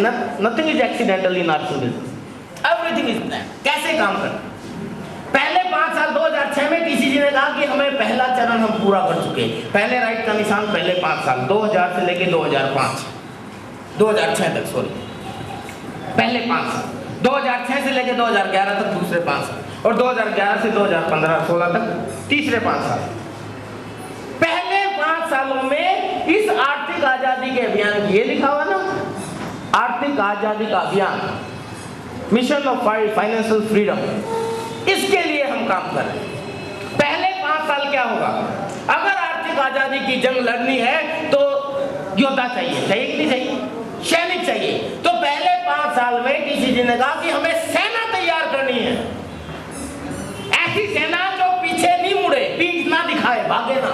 Nothing is accidental in our business, everything is plan. कैसे काम करना? पहले 5 साल 2006 में टीसीजी ने कहा कि हमें पहला चरण हम पूरा कर चुके हैं। पहले राइट का निशान पहले 5 साल 2000 से लेके 2006 तक, सॉरी पहले 5 साल 2006 से लेके 2011 तक दूसरे 5 साल, और 2011 से 2015-16 तक तीसरे 5 साल। पहले 5 सालों में इस आर्थिक आजादी के अभियान की, ये लिखा हुआ ना, आर्थिक आजादी का अभियान, मिशन ऑफ फाइनेंशियल फ्रीडम, इसके लिए हम काम कर रहे हैं। पहले 5 साल क्या होगा? अगर आर्थिक आजादी की जंग लड़नी है तो योद्धा चाहिए, चाहिए कि नहीं चाहिए? सैनिक चाहिए। तो पहले 5 साल में टीसीजी ने कहा कि हमें सेना तैयार करनी है, ऐसी सेना जो पीछे नहीं मुड़े, पीठ ना दिखाए, भागे ना।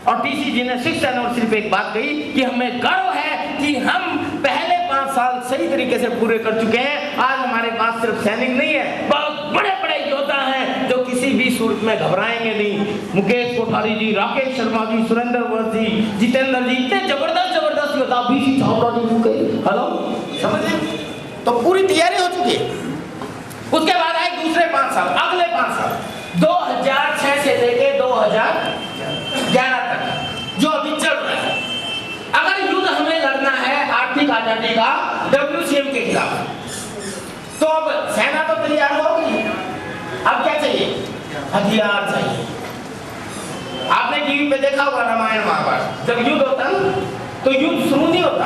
और टीसीजी ने 6th एनिवर्सरी पे एक बात कही कि हमें गर्व है कि हम पहले 5 साल सही तरीके से पूरे कर चुके हैं। आज हमारे पास सिर्फ सैनिक नहीं है, बहुत बड़े बड़े योद्धा हैं जो किसी भी सूरत में घबराएंगे नहीं। मुकेश कोठारी जी, राकेश शर्मा जी, सुरेंद्र वर्मा जी, जितेंद्र जी, इतने जबरदस्त योद्धा, बीसी छावड़ा जी, हेलो, समझ रहे? तो पूरी तैयारी हो चुकी है। उसके बाद आए दूसरे 5 साल, अगले 5 साल 2006 से लेके 2011 तक जो अभी चल रहा है। अगर युद्ध हमें लड़ना है आर्थिक आजादी का WCM के खिलाफ, तो अब सेना तो तैयार होगी, अब क्या चाहिए? हथियार चाहिए। आपने टीवी पे देखा होगा रामायण महाभारत, जब युद्ध होता है तो युद्ध शुरू नहीं होता,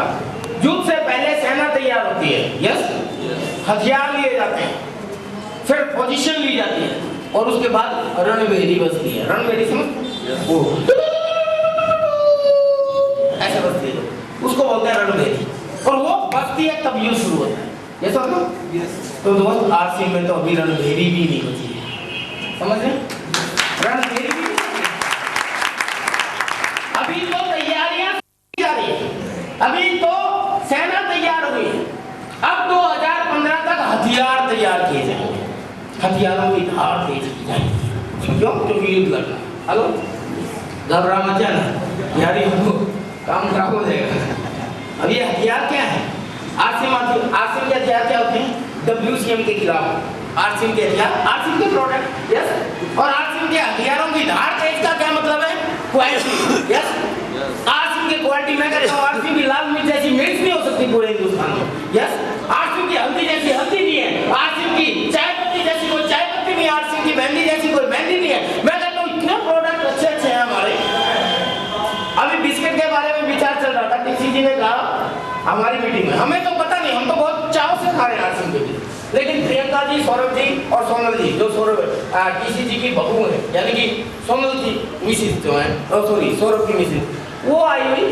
युद्ध से पहले सेना तैयार होती है, यस, हथियार लिए जाते हैं, फिर पोजीशन ली जाती है, और उसके बाद रणभेरी बजती है। रणभेरी समझ? वो ऐसे बजती है, उसको बोलते हैं रणभेरी, और वो बजती है तब युद्ध शुरू होता है। ये समझ लो। तो दोस्त आरसी में तो अभी रणभेरी भी नहीं बची है, समझ रहे? रणभेरी भी अभी तो तैयारियां जा रही है, अभी तो सेना तैयार हुई है। अब 2015 तक हथियार तैयार किए जाएंगे, हथियारों की धार तेज की जाएगी। क्यों? क्योंकि युद्ध लड़ना। हेलो, घबरा मत जाना यार, हमको काम खराब हो जाएगा। अब ये हथियार क्या है? आरसीएम के हथियार क्या होते हैं? WCM के खिलाफ आरसीएम के हथियार, आरसीएम के प्रोडक्ट, यस। और आरसीएम के हथियारों की धार तेज का क्या मतलब है? Quality, yes. आरसीएम की क्वालिटी में कहता हूं, आरसीएम की लाल मिर्च जैसी मिर्च नहीं हो सकती पूरे हिंदुस्तान में, यस। आरसीएम की हल्दी जैसी हल्दी नहीं है, आरसीएम की चाय पत्ती जैसी कोई चाय पत्ती नहीं, आरसीएम की मेहंदी जैसी कोई मेहंदी नहीं है। मैं कहता हूं इतने प्रोडक्ट अच्छे अच्छे हैं हमारे। अभी बिस्किट के बारे में विचार चल रहा था, टीसीजी ने कहा हमारी मीटिंग में, हमें तो पता नहीं, हम तो बहुत चाव से खा रहे हैं आरसीएम के बिस्किट, लेकिन प्रियंका जी, सौरभ जी और सोनल जी, जो टीसीजी की बहू है, यानी कि सोनल जी मिसिस जो है, सॉरी सौरभ की मिसिस, वो आई हुई,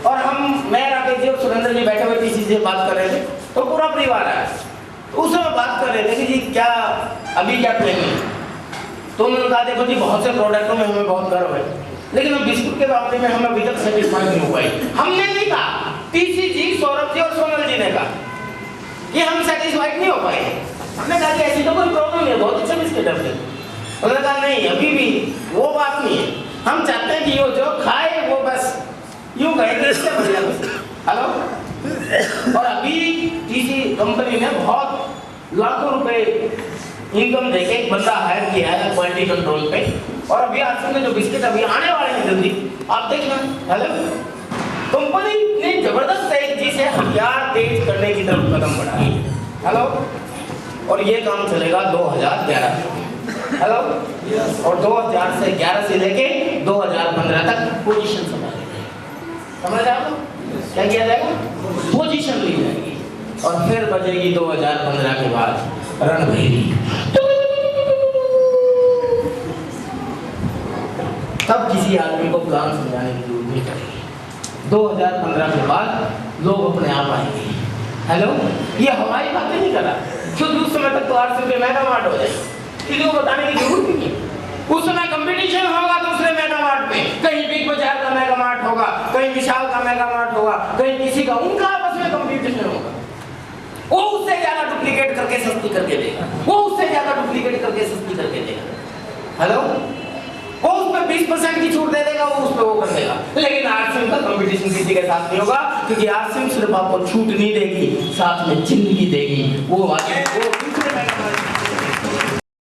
और हम, मैं, राकेश जी और सुरेंद्र जी बैठे हुए टीसीजी से बात कर रहे थे। तो पूरा परिवार आया, तो उस समय बात कर रहे थे कि जी क्या अभी क्या प्लानिंग है? तो उन्होंने कहा देखो जी, बहुत से प्रोडक्टों में हमें बहुत गर्व है, लेकिन अब बिस्कुट के मामले में हम अभी तक सेटिस्फाई नहीं हो पाए। हमने नहीं कहा, टीसीजी, सौरभ जी और सोनल जी ने कहा कि हम सेटिस्फाइड नहीं हो पाए। हमने कहा कि ऐसी तो कोई प्रॉब्लम नहीं है, बहुत अच्छा बिस्किट है। उन्होंने कहा नहीं, अभी भी वो बात नहीं है, हम चाहते हैं कि वो जो खाए वो बस यूं कहे इससे बढ़िया बिस्किट। हेलो, और अभी टीसी कंपनी ने बहुत लाखों रुपए इनकम देके एक बंदा हायर किया है क्वालिटी कंट्रोल पे, और अभी आजकल के जो बिस्किट अभी आने वाले हैं जल्दी, आप देखना। हेलो, कंपनी ने जबरदस्त तेजी से हथियार तेज करने की तरफ कदम बढ़ाई है। हेलो, और ये काम चलेगा 2011 तक। हेलो, और 2011 से लेके 2015 तक पोजीशन संभाली जाएगी। समझ रहे आप? क्या किया जाएगा? पोजीशन ली जाएगी, और फिर बजेगी 2015 के बाद रणभेरी। तब किसी आदमी को प्लान समझाने की जरूरत नहीं पड़ेगी। 2015 के बाद लोग अपने आप आएंगे। हेलो, ये हवाई बातें नहीं कर रहा, क्योंकि उस समय तक तो आरसीएम के मेगा मार्ट हो जाए, किसी को बताने की जरूरत नहीं है। उस समय कंपटीशन होगा दूसरे मेगा मार्ट में, कहीं बिग बाजार का मेगा मार्ट होगा, कहीं विशाल का मेगा मार्ट होगा, कहीं किसी का, उनका आपस में कंपटीशन होगा। वो उससे ज्यादा डुप्लीकेट करके सस्ती करके देगा, वो उससे ज्यादा डुप्लीकेट करके सस्ती करके देगा। हेलो, वो उसमें 20% की छूट दे देगा, वो उस पे वो कर देगा। लेकिन आरसीएम का कंपटीशन किसी के साथ नहीं होगा, क्योंकि आसिम सिर्फ आपको छूट नहीं देगी, साथ में जिंदगी देगी। वो आगे